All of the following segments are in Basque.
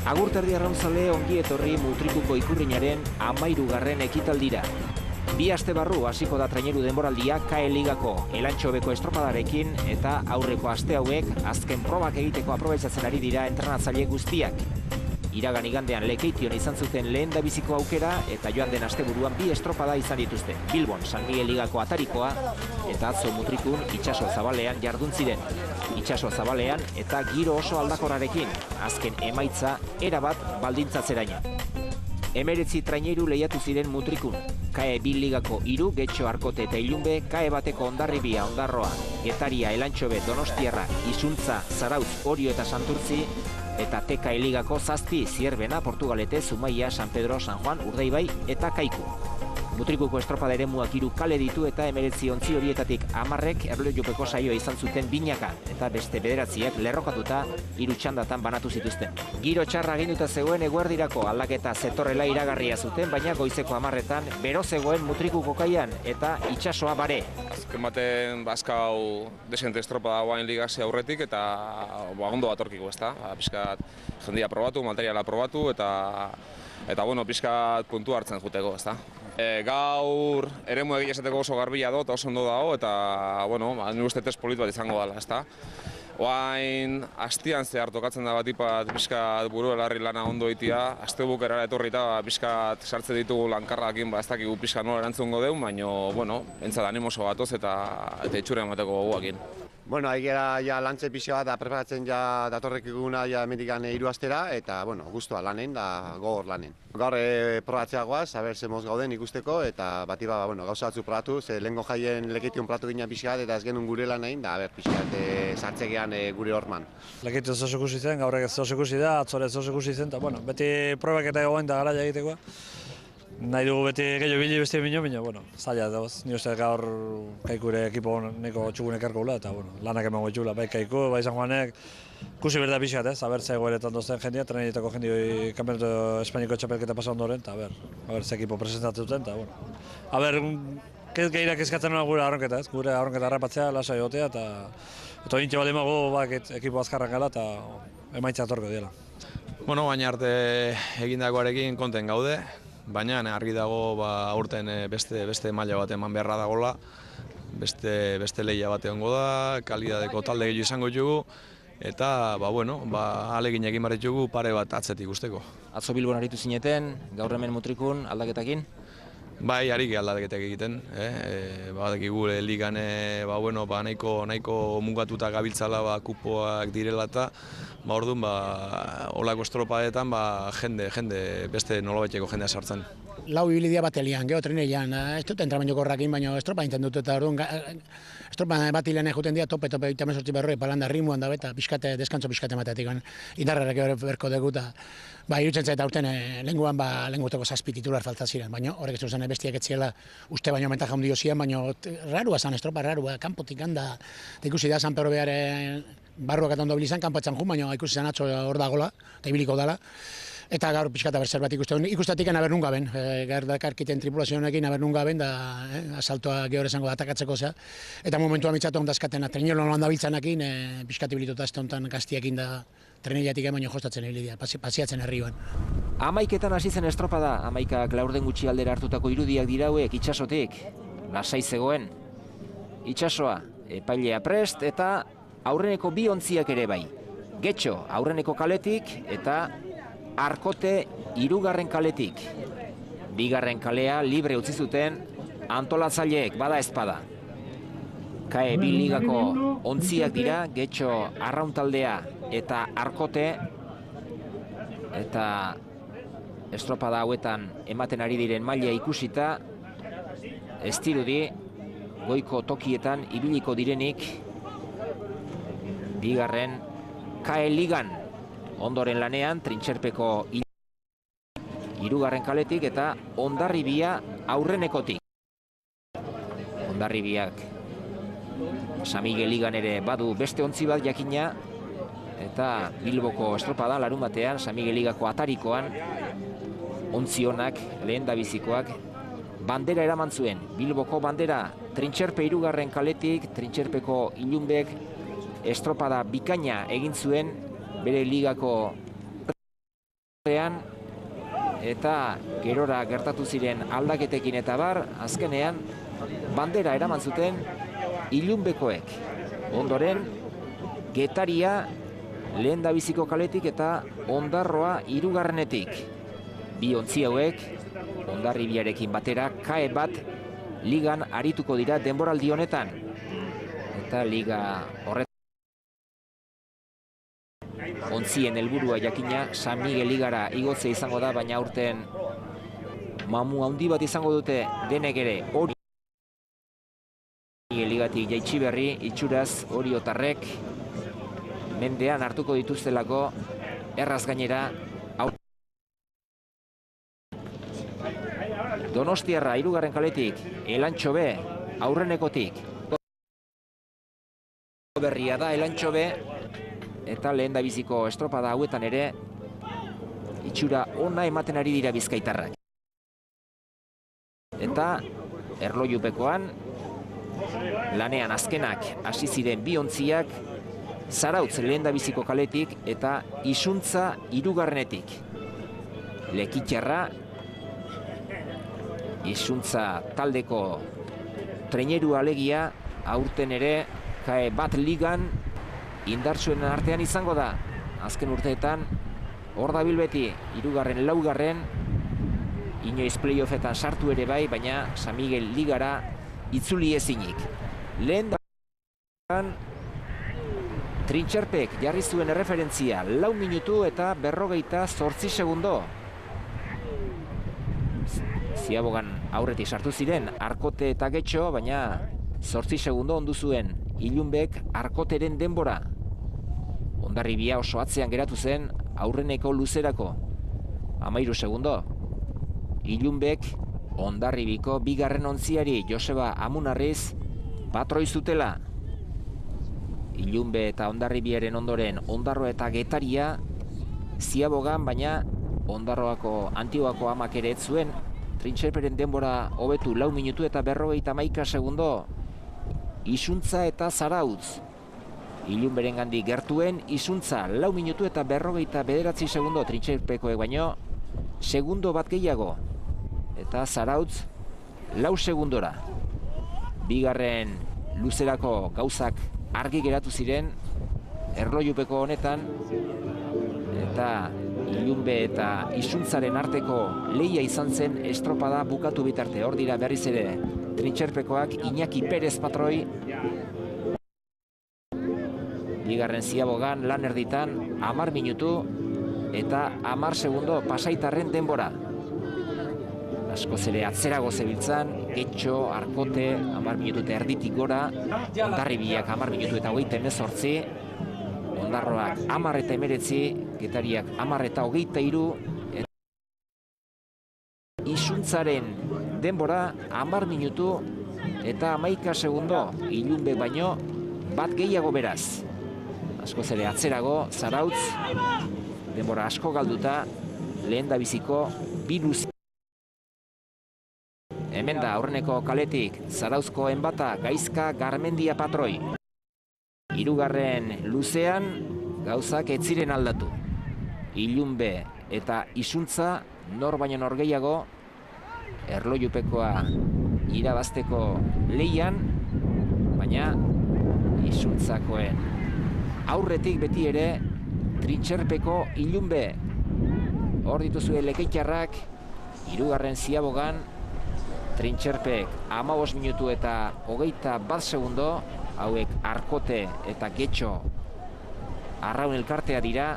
Agurterdi arraunzale ongi etorri Mutrikuko ikurrinaren 13. ekitaldira. 2 aste barru hasiko da traineru denboraldia KAE Ligako elantxobeko estropadarekin eta aurreko aste hauek azken probak egiteko aprobetxatzen ari dira entrenatzaile guztiak. Iragan igandean Lekeition izan zuten lehendabiziko aukera eta joan den asteburuan 2 estropada izan dituzte. Bilbon San Miguel Ligako atarikoa eta atzo Mutrikun itsaso zabalean jardun ziren. Itsaso zabalean eta giro oso aldakorrarekin, azken emaitza erabat baldintzatzeraino. 19 traineru lehiatu ziren Mutrikun. KAE bi ligako 3, Getxo, Arkote eta Ilunbe, KAE bateko Hondarribia, Ondarroa, Getaria, Elantxobe, Donostiarra, Izuntza, Zarautz, Orio eta Santurtzi, eta TKE Ligako 7, Zierbena, Portugalete, Zumaia, San Pedro, San Juan, Urdaibai eta Kaiku. Mutrikuko estropada eremuak 3 kale ditu eta 19 ontzi horietatik 10ek erlojupeko saioa izan zuten binaka eta beste 9 lerrokatuta 3 txandatan banatu zituzten. Giro txarra aginduta zegoen eguerdirako aldaketa zetorrela iragarria zuten, baina goizeko 10etan bero zegoen Mutrikuko kaian eta itsasoa bare. Azken baten bazkau desente estropada guain ligazia aurretik eta ondo batorkiko, ezta? Pizkat jendia probatu, materiala probatu eta bueno, pizkat puntu hartzen juteko, ezta? Gaur eremu egia esateko oso garbila do eta oso ondo dago eta bueno, nik uste test polit bat izango dela, ezta? Oain hastian zehar tokatzen da batipat pizkat buru belarri lana ondo itia, astebukera etorri eta pizkat sartze ditugu lankarrakin, ez dakigu pizkat nola erantzungo deun, baina bueno, entzat animoso batoz eta itxura emateko goguakin. Bueno, aigera ja lantze pixka bat preparatzen ja datorrek eguna ja hemendikan 3 astera eta bueno, gustua lanen da gogor lanen. Gaur probatzea goaz, aber ze moz gauden ikusteko eta batiba bueno, gauza batzuk probatu, ze lehengo jaien Lekeition probatu ginen pixka bat eta ez genuen gure lan egin da aber pixka bat sartzegean gure horman. Lekeition zoz ikusi zen, gaurrek zoz ikusi da, atzore zoz ikusi zen eta bueno, beti probak eta egoen da garaia egitekoa. Nahi dugu beti gehiago bili beste bino, bueno, zaila dauz. Ni uste gaur Kaikure ekipo neko txugunek erko gula eta bueno, lanak emango txula, bai Kaiku, bai San Juanek, kusi berda pixat, aber ze egoeretan dozten jendia, trenetako jendioi Kampeonato Espainiko txapelketa pasa ondoren, eta aber ze ekipo presentatu duten, eta bueno. Aber, gehierak eskatzen nuen gure arronketa, ez? Gure arronketa harrapatzea, lasai egotea, eta hintxe bali mago ekipo azkarran gala, eta emaitza atorko diela. Bueno, baina arte egindakoarekin konten gaude, baina argi dago aurten beste maila bat eman beharra dagoela, beste lehia bat egongo da, kalidadeko talde gehiago izango dugu, eta alegin egin barret dugu pare bat atzetik usteko. Atzo Bilbon aritu zineten, gaur hemen Mutrikun aldaketakin? Bai, harik aldaketak egiten, badakigu ligan nahiko mugatuta gabiltzala kupoak direla eta orduan olako estropadetan jende beste nolabaiteko jendea sartzen. Lau ibilidia bat elian, geho treneian, ez dut entramainoko horrakin, baina estropa inten dut eta orduan estropa bat hilean juten dira tope 18 berroi, palanda rimuan da eta deskantzo pixkate matetik, indarrarek berko dugu eta irutzen zait aurten lenguteko 7 titular falta ziren, baina horrek ez zen bestiak etziela uste baino mentaja handio ziren, baina rarua zan estropa, rarua, kanpotik handa, ikusi da San Pedro behar barruak eta ondo bilizan, kanpoetzen jun, baina ikusi zen atzo hor dagoela, eta ibiliko dela. Eta gaur pixkata berzer bat ikustatik aber nun gaben, gerdakarkiten tripulazionekin aber nun gaben, da asaltoa gehor esango atakatzeko zea. Eta momentua mitzatu ondazkaten, trenio lan dabiltzanakin, pixkati bilituta ez tontan gaztiakin da treneiatik baino jostatzen ebilidia, pasiatzen herrioan. 11etan hasi zen estropada, 11ak laurden gutxi aldera hartutako irudiak dira hauek itsasotik. Lasai zegoen. Itsasoa, epailea prest eta aurreneko 2 ontziak ere bai. Getxo, aurreneko kaletik eta Arkote 3. kaletik. 2. kalea libre utzi zuten antolatzaileek bada ezpada. KAE bi ligako ontziak dira, Getxo arrauntaldea eta Arkote, eta estropada hauetan ematen ari diren maila ikusita, ez dirudi goiko tokietan ibiliko direnik 2. KAE ligan. Ondoren lanean, trintxerpeko 3. kaletik eta Hondarribia aurrenekotik. Hondarribiak San Miguel ligan ere badu beste ontzi bat jakina, eta Bilboko estropada larunbatean San Miguel ligako atarikoan ontzi honak, lehendabizikoak, bandera eraman zuen. Bilboko bandera trintxerpe 3. kaletik, trintxerpeko Ilunbek estropada bikaina egin zuen bere ligako eta gerora gertatu ziren aldaketekin eta bar, azkenean bandera eraman zuten ilunbekoek. Ondoren, Getaria lehendabiziko kaletik eta Ondarroa hirugarrenetik. Bi ontzi hauek, Hondarribiarekin batera, kae bat ligan arituko dira denboraldi honetan. Eta liga horretan ontzien helburua jakina San Miguel ligara igotzea izango da, baina aurten mamu handi bat izango dute denek ere hori Miguel ligatik jaitsi berri, itxuraz oriotarrek mendean hartuko dituztelako erraz gainera. Donostiarra hirugarren kaletik, Elantxo B aurrenekotik. Berria da Elantxo B, eta lehendabiziko estropada hauetan ere itxura ona ematen ari dira bizkaitarrak. Eta erlojupekoan lanean azkenak hasi ziren bi ontziak, Zarautz lehendabiziko kaletik eta Isuntza hirugarrenetik. Lekitxarra Isuntza taldeko traineru alegia aurten ere kae bat ligan indartsuen artean izango da. Azken urteetan hor dabil beti hirugarren laugarren, inoiz playoffetan sartu ere bai, baina San Miguel ligara itzuli ezinik. Lehen da Trintxerpek jarri zuen erreferentzia 4 minutu eta 58 segundo. Ziabogan aurretik sartu ziren Arkote eta Getxo, baina 8 segundo ondu zuen Ilunbek Arkoteren denbora. Hondarribia oso atzean geratu zen aurreneko luzerako 13 segundo. Ilunbek Hondarribiko bigarren ontziari Joseba Amunarriz patroi zutela. Ilunbe eta Hondarribiaren ondoren Ondarroa eta Getaria Ziabogan, baina Ondarroako Antiguako amak ere ez zuen Trintxerperen denbora hobetu 4 minutu eta 51 segundo. Isuntza eta Zarautz. Ilunberen gandik gertuen Isuntza 4 minutu eta 59 segundo Trintxerpekoek baino segundo bat gehiago. Eta Zarautz 4 segundora. Bigarren luzerako gauzak argi geratu ziren erlojupeko honetan, eta Ilunbe eta Isuntzaren arteko lehia izan zen estropada bukatu bitarte. Hor dira berriz ere Trintxerpekoak, Iñaki Perez patroi. Bigarren Ziabogan lan erditan 10 minutu eta 10 segundo Pasaitarren denbora. Askoz ere atzerago zebiltzan, Getxo, Arkote, 10 minutu eta erditik gora, Hondarribiak 10 minutu eta 28, Ondarroak 10 eta 19, Getariak 10 eta 23, Isuntzaren denbora 10 minutu eta 11 segundo, Ilunbe baino bat gehiago beraz. Askoz ere atzerago, Zarautz, denbora asko galduta, lehendabiziko bi luze. Hemen da aurreneko kaletik Zarauzko enbata Gaizka Garmendia patroi. Hirugarren luzean gauzak ez ziren aldatu. Ilunbe eta Isuntza nor baino nor gehiago erlojupekoa irabazteko leian, baina Isuntzakoen aurretik beti ere Trintxerpeko Ilunbe. Hor dituzue Lekeitarrak, hirugarren Ziabogan Trintxerpek 15 minutu eta 21 segundo, hauek Arkote eta Getxo arraun elkartea dira.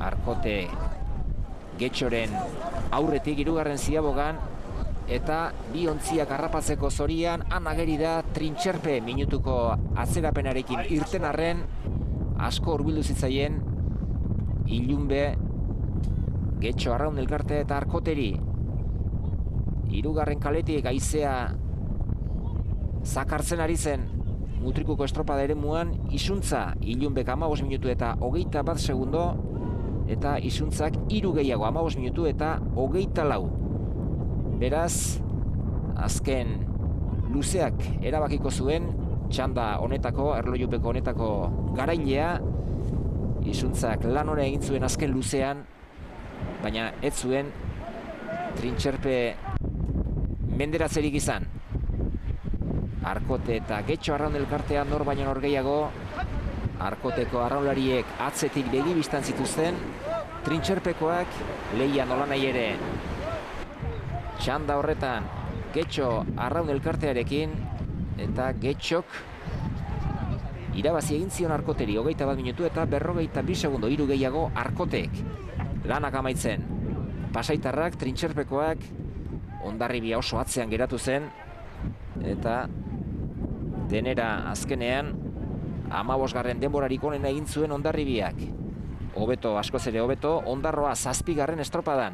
Arkote Getxoren aurretik hirugarren Ziabogan, eta bi ontziak harrapatzeko zorian anageri da Trintxerpe minutuko atzerapenarekin irten arren, asko hurbildu zitzaien Ilunbe, Getxo arraun elkartea eta Arkoteri. Hirugarren kaletik haizea zakartzen ari zen Mutrikuko estropada eremuan. Isuntza Ilunbek 15 minutu eta 21 segundo, eta Isuntzak 3 gehiago 15 minutu eta 24. Beraz, azken luzeak erabakiko zuen txanda honetako, erlojupeko honetako garailea, Isuntzak lan hona egin zuen azken luzean, baina ez zuen Trintxerpe menderatzerik izan. Arkote eta Getxo arraun elkartean nor baino nor gehiago. Arkoteko arraunlariek atzetik begi bistan zituzten. Trintxerpekoak lehia nola nahi ere. Txanda horretan Getxo arraun elkartearekin, eta Getxok irabazi egin zion Arkoteri 21 minutu eta 42 segundo, 3 gehiago Arkotek. Lanak amaitzen. Pasaitarrak, Trintxerpekoak, Hondarribia oso atzean geratu zen, eta denera azkenean 15. denborarik onena egin zuen Hondarribiak. Hobeto, askoz ere hobeto, Hondarroa 7. estropadan.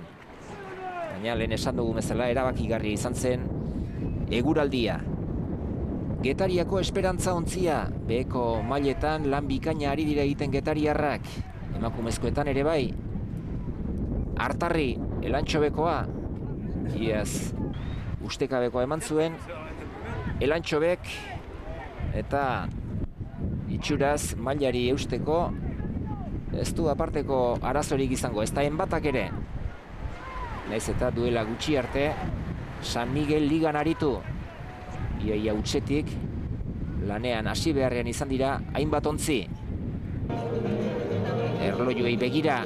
Baina lehen esan dugu bezala erabakigarria izan zen eguraldia. Getariako esperantza ontzia, beheko mailetan lan bikaina ari dira egiten getariarrak. Emakumezkoetan ere bai. Artarri, Elantxobekoa, iaz ustekabekoa eman zuen. Elantxobek eta itxuraz mailari eusteko ez du aparteko arazorik izango, ez da enbatak ere. Naiz eta duela gutxi arte San Miguel ligan aritu. Iaia utxetik lanean hasi beharrean izan dira hainbat ontzi. Erlojuei begira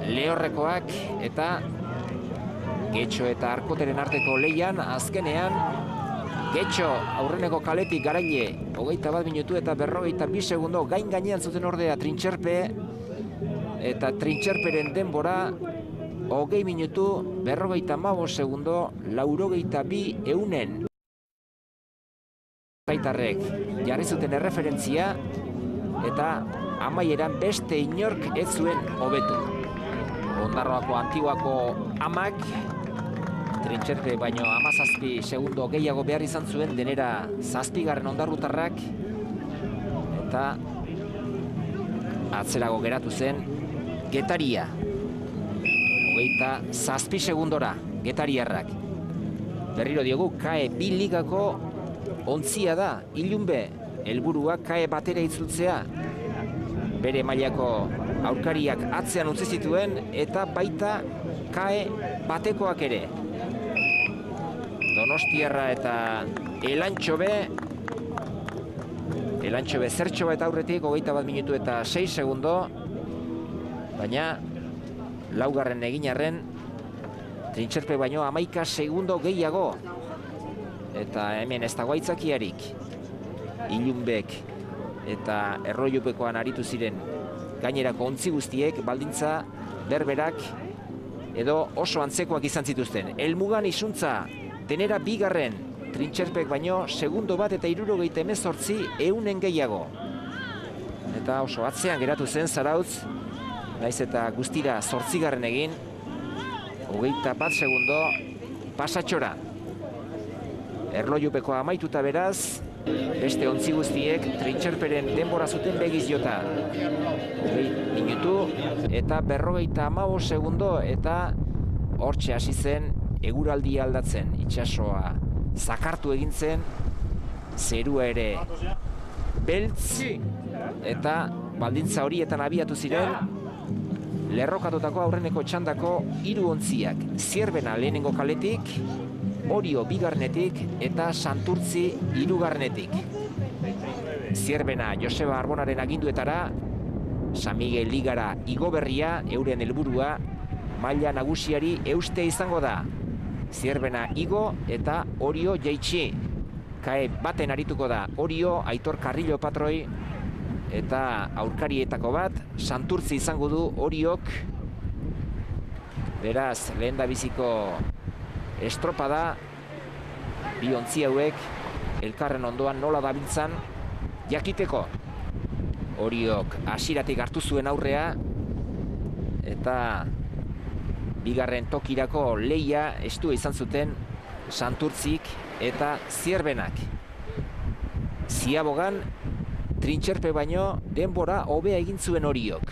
lehorrekoak eta Getxo eta Arkoteren arteko lehian azkenean Getxo aurreneko kaletik garaile 21 minutu eta 42 segundo gain gainean zuten ordea Trintxerpe, eta Trintxerperen denbora 20 minutu 45 segundo 82 eunen. Pasaitarrek jarri zuten erreferentzia eta amaieran beste inork ez zuen hobetu. Hondarroako Antiguako amak Trintxerpe baino 17 segundo gehiago behar izan zuen, denera 7. hondarrutarrak, eta atzerago geratu zen Getaria. 27 segundora Getariarrak. Berriro diogu, KAE 2 ligako ontzia da, ilunbe, helburua KAE batera itzultzea. Bere mailako aurkariak atzean utzi zituen eta baita KAE batekoak ere. Donostiarra eta Elantxobe zertxo bat aurretik 21 minutu eta 6 segundo, baina laugarren egin arren Trintxerpe baino 11 segundo gehiago, eta hemen ez dago aitzakiarik. Ilunbek eta Erlojupekoan aritu ziren gainerako ontzi guztiek baldintza berberak edo oso antzekoak izan zituzten. Helmugan isuntza denera 2. Trintxerpek baino segundo bat eta 78 eunen gehiago. Eta oso atzean geratu zen Zarautz, naiz eta guztira 8. egin, 21 segundo pasatxora. Erlojupekoa amaituta beraz, beste ontzi guztiek Trintxerperen denbora zuten begiz jota. 20 minutu eta 55 segundo, eta hortxe hasi zen eguraldia aldatzen. Itsasoa zakartu egin zen, zerua ere beltz, eta baldintza horietan abiatu ziren lerrokatutako aurreneko txandako 3 ontziak. Zierbena lehenengo kaletik, Orio 2. eta Santurtzi 3. Zierbena Joseba Arbonaren aginduetara, San Miguel ligara igo berria, euren helburua maila nagusiari euste izango da. Zierbena igo eta Orio jaitsi. KAE baten arituko da Orio, Aitor Carrillo patroi, eta aurkarietako bat Santurtzi izango du Oriok. Beraz, lehen da biziko estropada, bi ontzi hauek elkarren ondoan nola dabiltzan jakiteko. Oriok hasieratik hartu zuen aurrea, eta 2. tokirako lehia estua izan zuten Santurtzik eta Zierbenak. Ziabogan Trintxerpe baino denbora hobea egin zuen Oriok.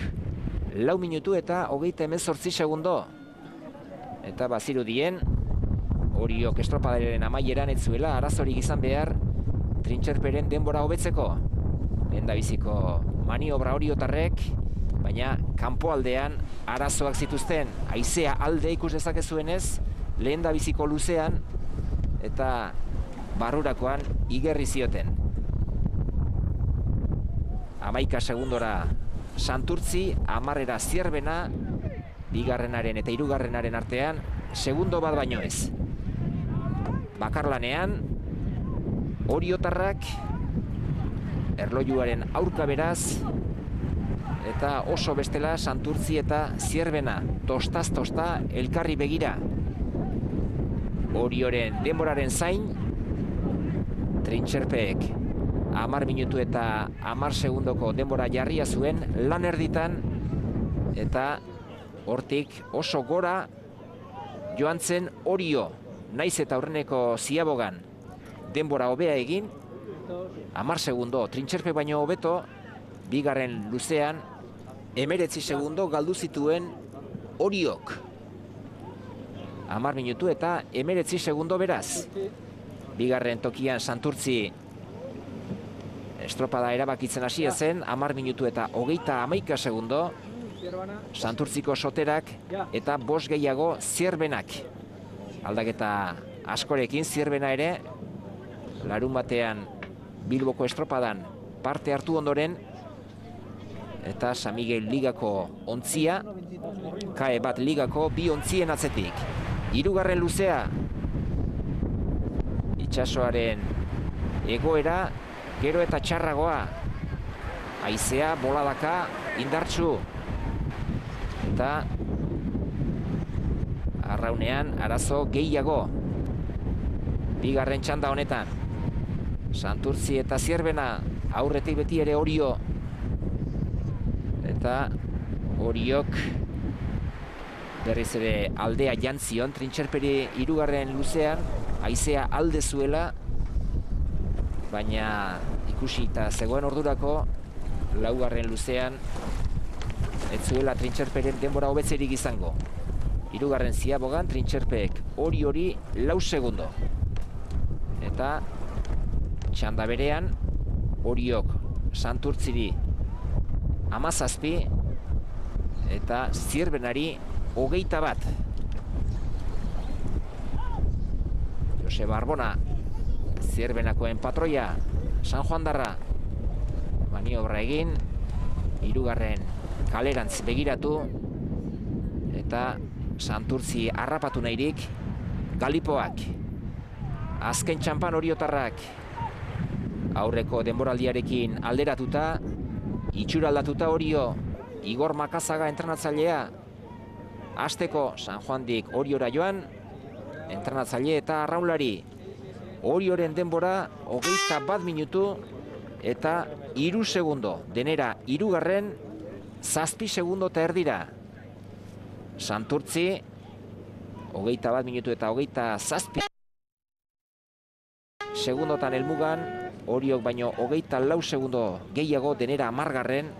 4 minutu eta 38 segundo. Eta bazirudien Oriok estropadaren amaieran ez zuela arazorik izan behar Trintxerperen denbora hobetzeko. Lehendabiziko maniobra oriotarrek baina kanpoaldean arazoak zituzten. Haizea alde ikus dezakezuenez, lehen da biziko luzean, eta barrurakoan igerri zioten. 11 segundora Santurtzi, 10 Zierbena, bigarrenaren eta hirugarrenaren artean, segundo bat baino ez. Bakarlanean, Oriotarrak, erlojuaren aurka beraz, eta oso bestela Santurtzi eta Zierbena, tostaz tosta elkarri begira. Orioren denboraren zain, Trintxerpeek 10 minutu eta 10 segundoko denbora jarria zuen lan erditan, eta hortik oso gora joan zen Orio, naiz eta aurreneko ziabogan denbora hobea egin, 10 segundo Trintxerpe baino hobeto, bigarren luzean 19 segundo galdu zituen Oriok. 10 minutu eta 19 segundo beraz. Bigarren tokian Santurtzi estropada erabakitzen hasia zen, 10 minutu eta 31 segundo. Santurtziko soterak eta 5 gehiago Zierbenak. Aldaketa askorekin Zierbena ere, larun batean Bilboko estropadan parte hartu ondoren, eta San Miguel ligako ontzia, KAE bat ligako 2 ontzien atzetik. Hirugarren luzea, itsasoaren egoera gero eta txarragoa. Haizea, boladaka, indartsu. Eta arraunean arazo gehiago. Bigarren txanda honetan, Santurtzi eta Zierbena, aurretik beti ere Orio. Eta Oriok berriz ere aldea jantzion, Trintxerperi hirugarren luzean, haizea alde zuela, baina ikusi eta zegoen ordurako, laugarren luzean, ez zuela Trintxerperen denbora hobetzerik izango. Hirugarren ziabogan, Trintxerpeek Oriori 4 segundo. Eta txanda berean, Oriok Santurtziri 17 eta Zierbenari 21. Joseba Arbona, Zierbenakoen patroia, San Juandarra, maniobra egin, hirugarren kalerantz begiratu, eta Santurtzi harrapatu nahirik, Galipoak, azken txampan Oriotarrak, aurreko denboraldiarekin alderatuta, itxura aldatuta Orio, Igor Makazaga entrenatzailea, hasteko San Juandik Oriora joan, entrenatzaile eta arraunlari. Orioren denbora 21 minutu eta 3 segundo, denera hirugarren, 7 segundo eta erdira. Santurtzi, 21 minutu eta 27 segundotan helmugan, Oriok baino 24 segundo gehiago, denera 10garren,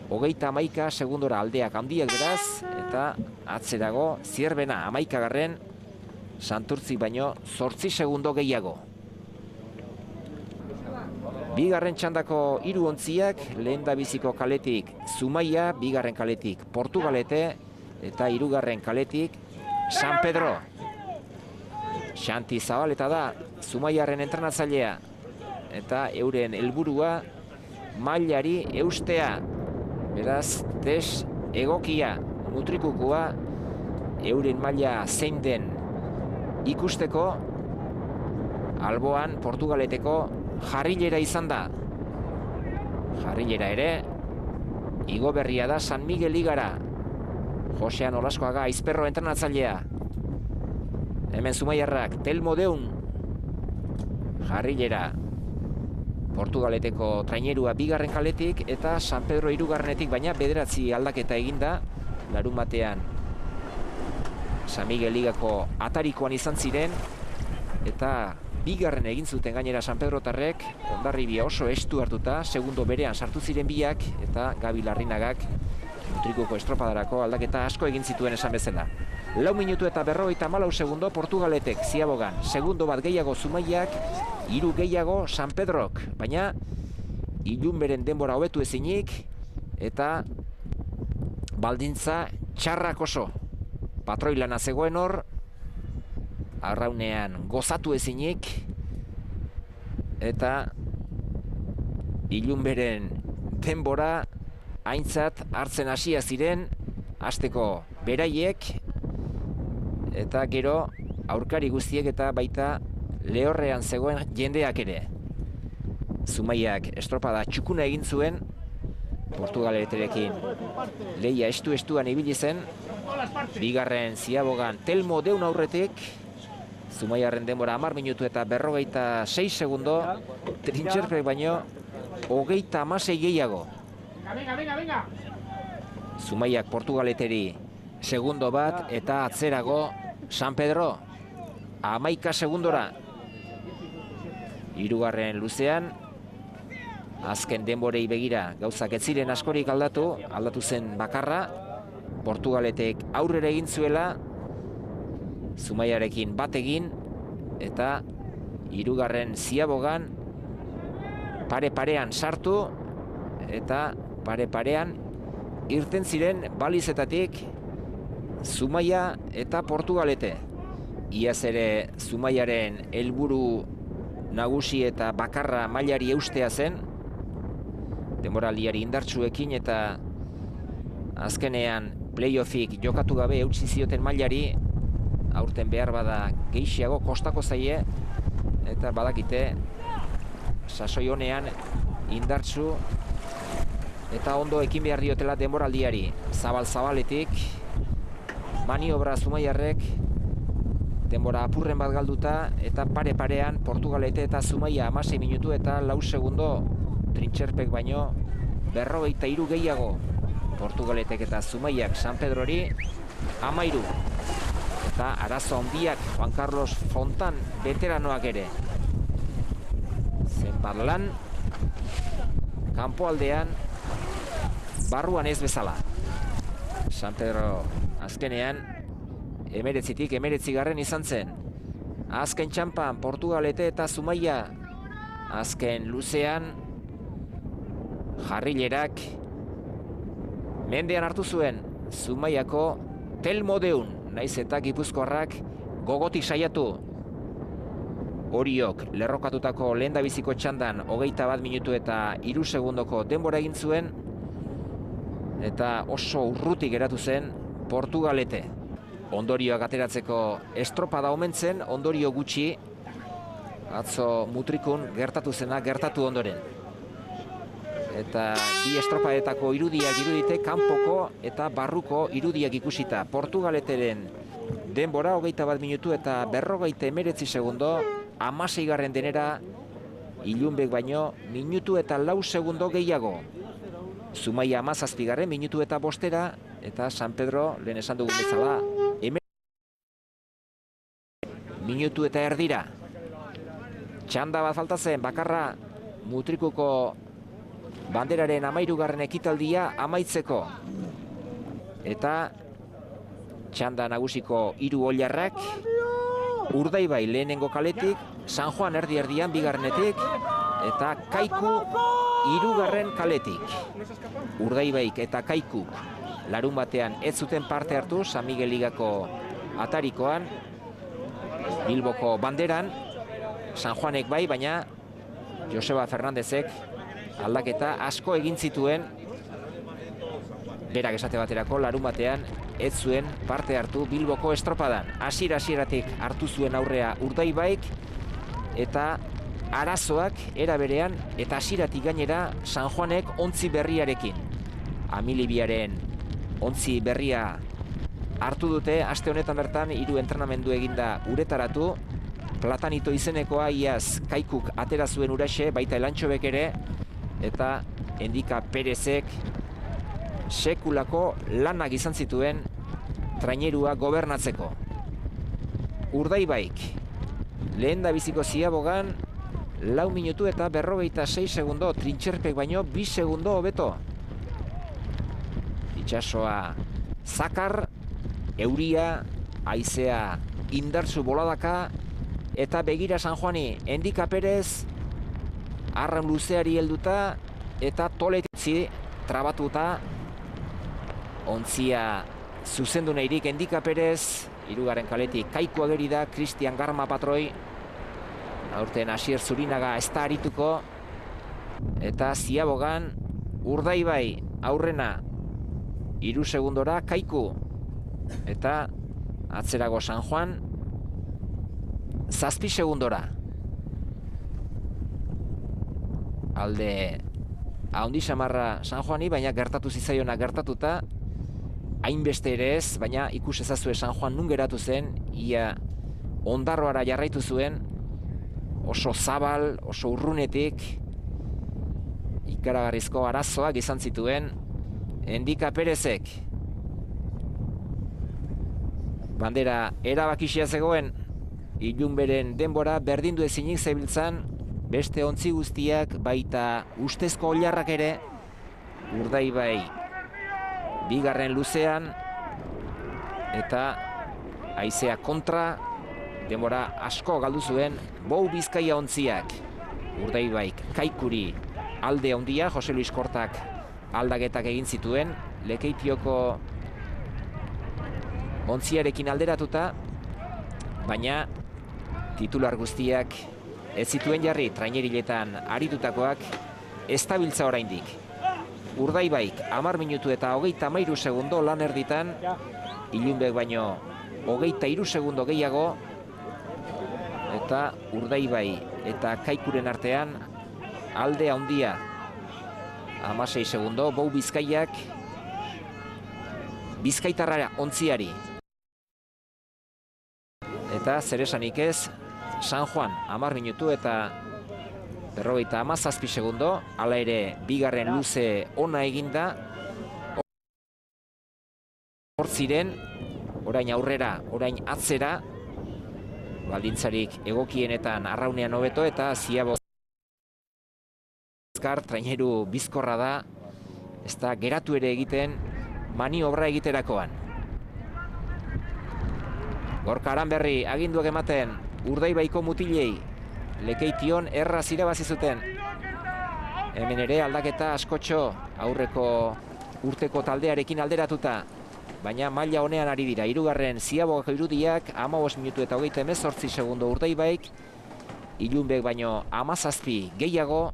31 segundora aldeak handiak beraz, eta atzerago Zierbena 11garren, Santurtzi baino 8 segundo gehiago. Bigarren txandako 3 ontziak, lehen da biziko kaletik Zumaia, bigarren kaletik Portugalete, eta hirugarren kaletik San Pedro. Xanti Zabaleta da Zumaiarren entrenatzailea, eta euren helburua mailari eustea. Beraz, test egokia, mutrikukua, euren maila zein den ikusteko, alboan Portugaleteko jarrilera izan da. Jarrilera ere, igo berria da San Miguel ligara. Josean Olaskoaga Aizperro entrenatzailea. Hemen Zumaiarrak Telmo Deun jarrilera. Portugaleteko trainerua bigarren kaletik eta San Pedro hirugarrenetik, baina 9 aldaketa eginda. Larun batean San Miguel ligako atarikoan izan ziren, eta bigarren egin zuten gainera San Pedrotarrek, Hondarribia oso estu hartuta, segundo berean sartu ziren biak, eta Gabi Larrinagak mutrikuko estropadarako aldaketa asko egin zituen esan bezala. 4 minutu eta 54 segundo Portugaletek ziabogan, segundo bat gehiago Zumaiak, 3 gehiago San Pedrok, baina ilun beren denbora hobetu ezinik, eta baldintza txarrak oso. Patroi lana zegoen hor, arraunean gozatu ezinik, eta ilunberen denbora aintzat hartzen hasia ziren, hasteko beraiek, eta gero aurkari guztiek eta baita lehorrean zegoen jendeak ere. Zumaiak estropada txukuna egin zuen, Portugaleterekin lehia estu-estuan ibili zen, bigarren ziabogan Telmo Deun aurretik, Zumaiarren denbora 10 minutu eta 46 segundo, Trintxerpek baino 36 gehiago. Zumaiak Portugaleteri segundo bat eta atzerago San Pedro 11 segundora. Hirugarren luzean, azken denborei begira gauzak ez ziren askorik aldatu zen bakarra, Portugaletek aurrera egin zuela, Zumaiarekin bat egin, eta hirugarren ziabogan pare-parean sartu, eta pare-parean irten ziren balizetatik Zumaia eta Portugalete. Iaz ere Zumaiaren helburu nagusi eta bakarra mailari eustea zen, denboraldiari indartsuekin eta azkenean playoffik jokatu gabe eutsi zioten mailari, aurten behar bada gehiago kostako zaie, eta badakite sasoi honean indartsu eta ondo ekin behar diotela denboraldiari. Zabal-zabaletik maniobra Zumaiarrek denbora apurren bat galduta, eta pare-parean Portugalete eta Zumaia 16 minutu eta 4 segundo, Trintxerpek baino 43 gehiago. Portugaletek eta Zumaiak San Pedrori 13. Eta arazo handiak Juan Carlos Fontan veteranoak ere. Zenbat lan, kanpoaldean, barruan ez bezala. San Pedro azkenean 19-19 izan zen. Azken txampan Portugalete eta Zumaia, azken luzean jarrilerak mendean hartu zuen Zumaiako Telmo Deun, naiz eta Gipuzkoarrak gogotik saiatu. Oriok lerrokatutako lehendabiziko txandan 21 minutu eta 3 segundoko denbora egin zuen, eta oso urrutik geratu zen Portugalete. Ondorioak ateratzeko estropada omen zen, ondorio gutxi, atzo Mutrikun gertatu zena gertatu ondoren. Eta bi estropadetako irudiak irudite, kanpoko eta barruko irudiak ikusita. Portugaleteren denbora 21 minutu eta 59 segundo, 16. denera ilunbek baino minutu eta 4 segundo gehiago. Zumaia 17. minutu eta 5, eta San Pedro, lehen esan dugun bezala, minutu eta erdira. Txanda bat falta zen, bakarra Mutrikuko banderaren 13. ekitaldia amaitzeko. Eta txanda nagusiko 3 oilarrak, Urdaibai lehenengo kaletik, San Juan erdi-erdian bigarrenetik, eta Kaiku 3. kaletik. Urdaibaik eta Kaikuk larun batean ez zuten parte hartu San Miguel Ligako atarikoan, Bilboko banderan, San Juanek bai, baina Joseba Fernandezek aldaketa asko egin zituen, berak esate baterako larun batean ez zuen parte hartu Bilboko estropadan. Hasieratik hartu zuen aurrea Urdaibaik, eta arazoak era berean eta hasieratik gainera San Juanek ontzi berriarekin. Amilibiaren ontzi berria hartu dute, aste honetan bertan 3 entrenamendu eginda uretaratu. Platanito izenekoa iaz Kaikuk atera zuen uraxe, baita Elantxobek ere, eta Endika Perezek sekulako lanak izan zituen trainerua gobernatzeko. Urdaibaik lehendabiziko ziabogan 4 minutu eta 56 segundo, Trintxerpek baino 2 segundo hobeto. Itxasoa zakar, euria, haizea indartsu boladaka, eta begira San Juani, Endika Perez arraun luzeari helduta eta toletitzi trabatuta ontzia zuzendu nahirik Endika Perez, hirugarren kaletik Kaiku ageri da, Cristian Garma patroi, aurten Asier Zurinaga ez da arituko, eta Ziabogan Urdaibai aurrena 3 segundora Kaiku, eta atzerago San Juan 7 segundora. Alde haundi samarra San Juani, baina gertatu zitzaiona gertatuta, hainbeste ere ez, baina ikus ezazue San Juan nun geratu zen, ia Ondarroara jarraitu zuen, oso zabal, oso urrunetik, ikaragarrizko arazoak izan zituen Endika Perezek. Bandera erabakisia zegoen, ilunberen denbora berdindu ezinik zebiltzan, beste ontzi guztiak baita ustezko oilarrak ere, Urdaibai bigarren luzean, eta haizea kontra, denbora asko galdu zuen Bou Bizkaia ontziak. Urdaibaik Kaikuri alde handia, Jose Luis Kortak aldaketak egin zituen, Lekeitioko ontziarekin alderatuta, baina titular guztiak ez zituen jarri traineriletan aritutakoak ez dabiltza oraindik. Urdaibaik 10 minutu eta 33 segundo lan erditan, Ilunbek baino 23 segundo gehiago, eta Urdaibai eta Kaikuren artean alde handia 16 segundo, Bou Bizkaiak Bizkaitarra ontziari. Eta zer esanik ez, San Juan 10 minutu eta 57 segundo, hala ere bigarren luze ona eginda. Hor ziren, orain aurrera, orain atzera, baldintzarik egokienetan arraunean hobeto, eta Ziabozkar traineru bizkorra da, ez da geratu ere egiten maniobra egiterakoan. Gorka Aranberri aginduak ematen Urdaibaiko mutilei, Lekeition erraz irabazi zuten. Hemen ere aldaketa askotxo aurreko urteko taldearekin alderatuta, baina maila honean ari dira. Hirugarren Ziabogako irudiak 15 minutu eta 38 segundo Urdaibaik, Ilunbek baino 17 gehiago,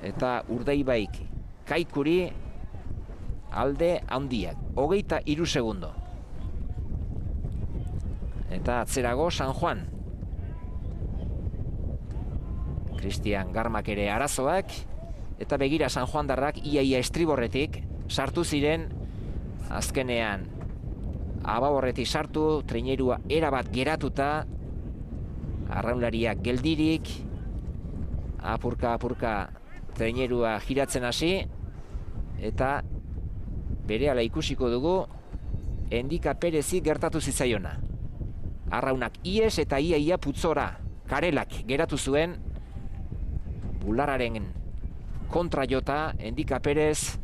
eta Urdaibaik Kaikuri alde handiak, 23 segundo. Eta atzerago San Juan. Cristian Garmak ere arazoak, eta begira San Juandarrak iaia estriborretik sartu ziren, azkenean ababorretik sartu, trainerua erabat geratuta, arraunlariak geldirik, apurka trainerua giratzen hasi, eta berehala ikusiko dugu Endika Perezi gertatu zitzaiona. Arraunak ies eta iaia putzora karelak geratu zuen, bularraren kontra jota Endika Perez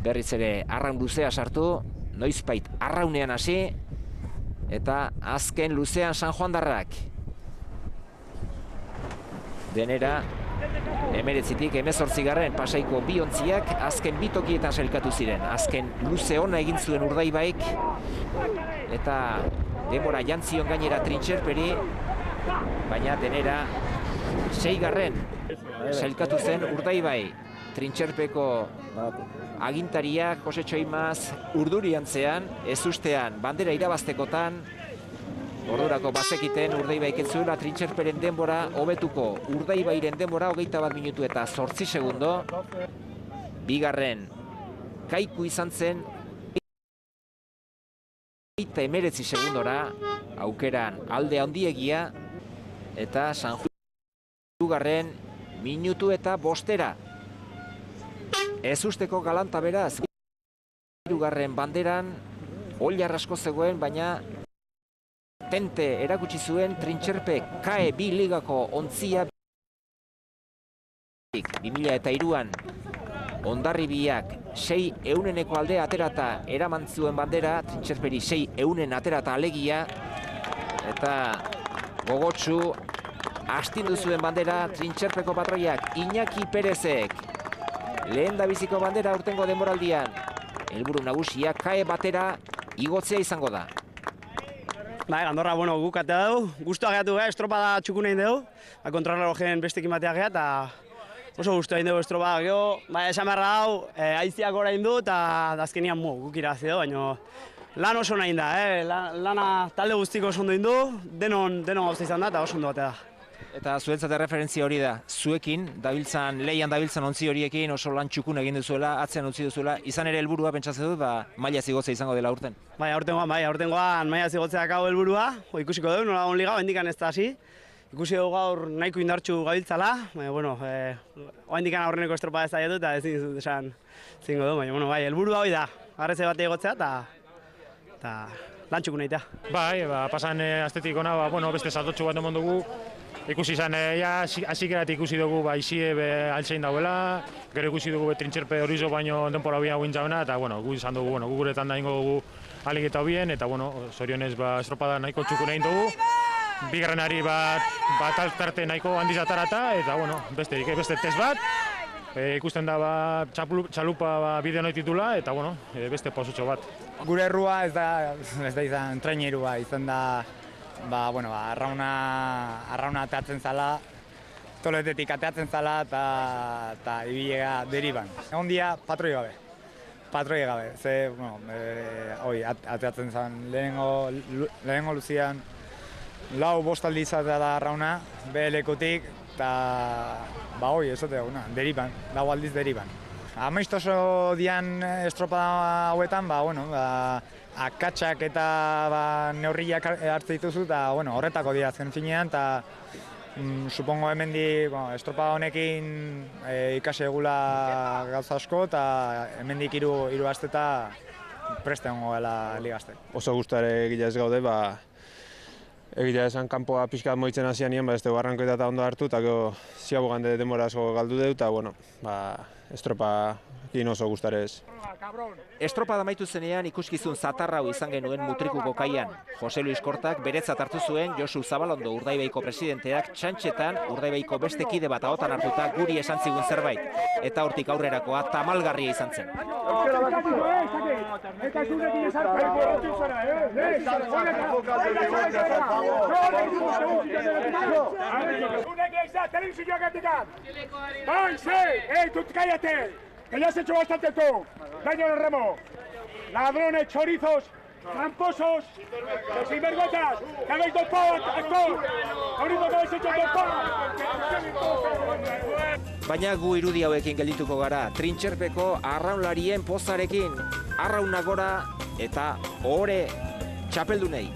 berriz ere arraun luzea sartu, noizbait arraunean hasi, eta azken luzean San Juandarrak. Denera, 19-18 Pasaiko bi ontziak azken bi tokietan sailkatu ziren. Azken luze ona egin zuen Urdaibaik, eta denbora jantzion gainera Trintxerperi, baina denera 6. sailkatu zen Urdaibai. Trintxerpeko agintariak Jose Txoimaz urduriantzean, ez ustean bandera irabaztekotan, ordurako bazekiten Urdaibaik ez zuela Trintxerperen denbora hobetuko. Urdaibairen denbora 21 minutu eta 8 segundo. Bigarren Kaiku izan zen 19 segundora, aukeran alde handiegia, eta San Juan minutu eta 5. Ez usteko galanta beraz, 3. banderan oilar asko zegoen, baina tente erakutsi zuen Trintxerpe KAE 2 ligako ontzia. 2003an Hondarribiak 6 aldea aterata eraman zuen bandera, Trintxerperi 6 aterata alegia, eta gogotsu astindu zuen bandera Trintxerpeko patroiak. Iñaki Perezek lehen da biziko bandera urtengo denboraldian. helburu nagusia kae batera igotzea izango da. Bai, Andorra, guk atea dugu, guztua gehiatu estropada txukun egin dugu, kontrarrelojen bestekin batea gehiat, eta oso guztua egin dugu estropada gehiago. Esan beharra hau, aiziak gora egin du, eta azkenian guk irazi dugu, baina lan oso nahi da, lana talde guztiko oso ondo egin du, denon gauza izan da, eta oso ondo batea da. Eta zuentzat referentzia hori da, zuekin, leian dabiltzan ontzi horiekin oso lan txukun egin duzuela, atzean utzi duzuela, izan ere helburua pentsatzen dut, maila zigotza izango dela aurten. Bai, aurtengoan maila zigotzea hau helburua, ikusiko dugu, nola on liga, hendikan ez da hasi. Ikusi dugu gaur nahiko indartsu gabiltzala, hendikan aurreneko estropa ez da jatu, eta ezin dut esan zingo du, baina helburua hori da, garretze bat egotzea, eta lan txukun egitea. Bai, pasan astetik ona, beste saltotxo bat emon dugu, ikusi izan, hasikerat ikusi dugu izie altzein dauela, gero ikusi dugu trintxerpe horizo baino denpora hobia guintzabena, eta gu izan dugu, guguretan da ingo dugu alik eta hobien, eta zorionez estropada nahiko txukun egin dugu, bigarrenari bat altarte nahiko handiz atarata, eta beste test bat, ikusten da txalupa bideo noi titula, eta beste pausutxo bat. Gure errua ez da izan trainerua, izan da arrauna ateatzen zala, toletetik ateatzen zala eta ibilega deriban. Egon dia patroi gabe, ateatzen zan lehenengo luzian, lau bostaldi izatea da arrauna, BL-kotik, eta deriban, lau aldiz deriban. Amaistoso dian estropada hauetan, akatsak eta neurriak hartze dituzu, eta horretako dira zen finean, eta supongo hemendik estropada honekin ikasi egula gauza asko, eta hemendik hiru aste eta preste hongo gela ligazte. Oso gustare egila ez gaude, egitea esan kanpoa pixka moitzen hasian nien, ez dugu arrankoeta eta ondo hartu, eta ziabogande denbora asko galdu dut, eta estropakin oso gustarez. Estropada amaitu zenean ikuskizun zatarrau izan genuen Mutrikuko kaian. Jose Luis Kortak beretzat hartu zuen Josu Zabalondo Urdaibaiko presidenteak txantxetan Urdaibaiko beste kide bat ahotan hartuta guri esan zigun zerbait. Eta hortik aurrerakoa tamalgarria izan zen. Que ya has hecho bastante tú, daño en el remo. Ladrones, chorizos, tramposos, sinvergüenzas, que habéis dopado esto. Lo único que habéis hecho es dopar. Baina gu irudi hauekin geldituko gara, trintxerpeko arraunlarien pozarekin, arrauna gora eta ohore txapeldunei.